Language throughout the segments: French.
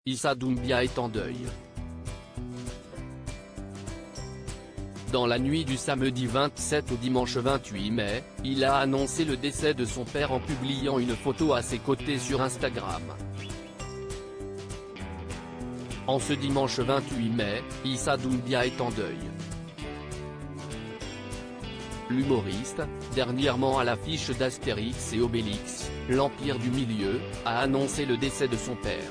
Issa Doumbia est en deuil. Dans la nuit du samedi 27 au dimanche 28 mai, il a annoncé le décès de son père en publiant une photo à ses côtés sur Instagram. En ce dimanche 28 mai, Issa Doumbia est en deuil. L'humoriste, dernièrement à l'affiche d'Astérix et Obélix, l'Empire du Milieu, a annoncé le décès de son père.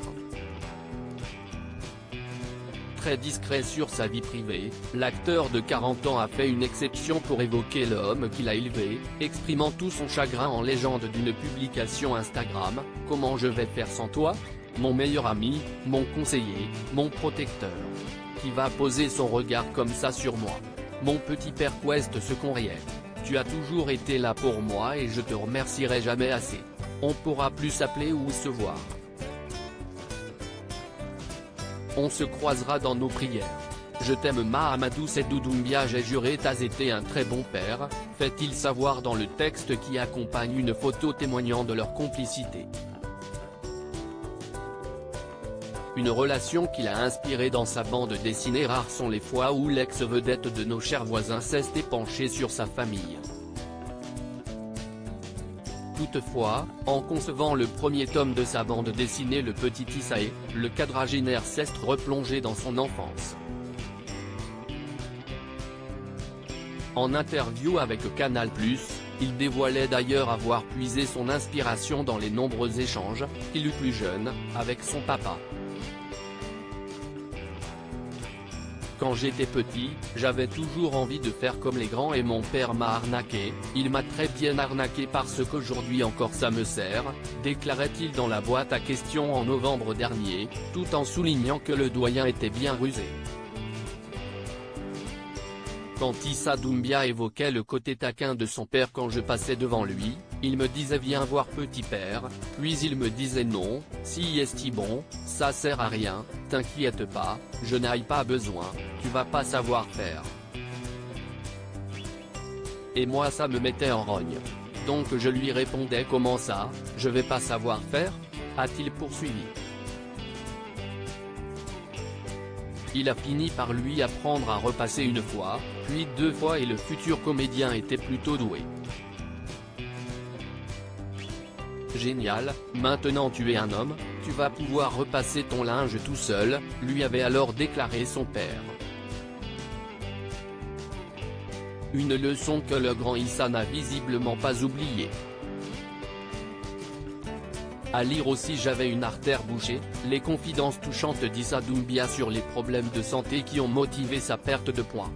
Très discret sur sa vie privée, l'acteur de 40 ans a fait une exception pour évoquer l'homme qu'il a élevé, exprimant tout son chagrin en légende d'une publication Instagram: « Comment je vais faire sans toi ? Mon meilleur ami, mon conseiller, mon protecteur. Qui va poser son regard comme ça sur moi ? Mon petit père Quest ce qu'on riait. Tu as toujours été là pour moi et je te remercierai jamais assez. On pourra plus s'appeler ou se voir. On se croisera dans nos prières. Je t'aime Mahamadou Sédou Doumbia, j'ai juré t'as été un très bon père », fait-il savoir dans le texte qui accompagne une photo témoignant de leur complicité. Une relation qu'il a inspirée dans sa bande dessinée. Rares sont les fois où l'ex-vedette de Nos chers voisins s'est penché sur sa famille. Toutefois, en concevant le premier tome de sa bande dessinée Le Petit Issaé, le quadragénaire s'est replongé dans son enfance. En interview avec Canal+, il dévoilait d'ailleurs avoir puisé son inspiration dans les nombreux échanges qu'il eut plus jeune avec son papa. Quand j'étais petit, j'avais toujours envie de faire comme les grands et mon père m'a arnaqué, il m'a très bien arnaqué parce qu'aujourd'hui encore ça me sert, déclarait-il dans la boîte à questions en novembre dernier, tout en soulignant que le doyen était bien rusé. Quand Issa Doumbia évoquait le côté taquin de son père quand je passais devant lui, il me disait viens voir petit père, puis il me disait non, si est bon, ça sert à rien, t'inquiète pas, je n'ai pas besoin, tu vas pas savoir faire. Et moi ça me mettait en rogne. Donc je lui répondais comment ça, je vais pas savoir faire ? A-t-il poursuivi. Il a fini par lui apprendre à repasser une fois, puis deux fois et le futur comédien était plutôt doué. Génial, maintenant tu es un homme, tu vas pouvoir repasser ton linge tout seul, lui avait alors déclaré son père. Une leçon que le grand Issa n'a visiblement pas oubliée. À lire aussi J'avais une artère bouchée, les confidences touchantes d'Issa Doumbia sur les problèmes de santé qui ont motivé sa perte de poids.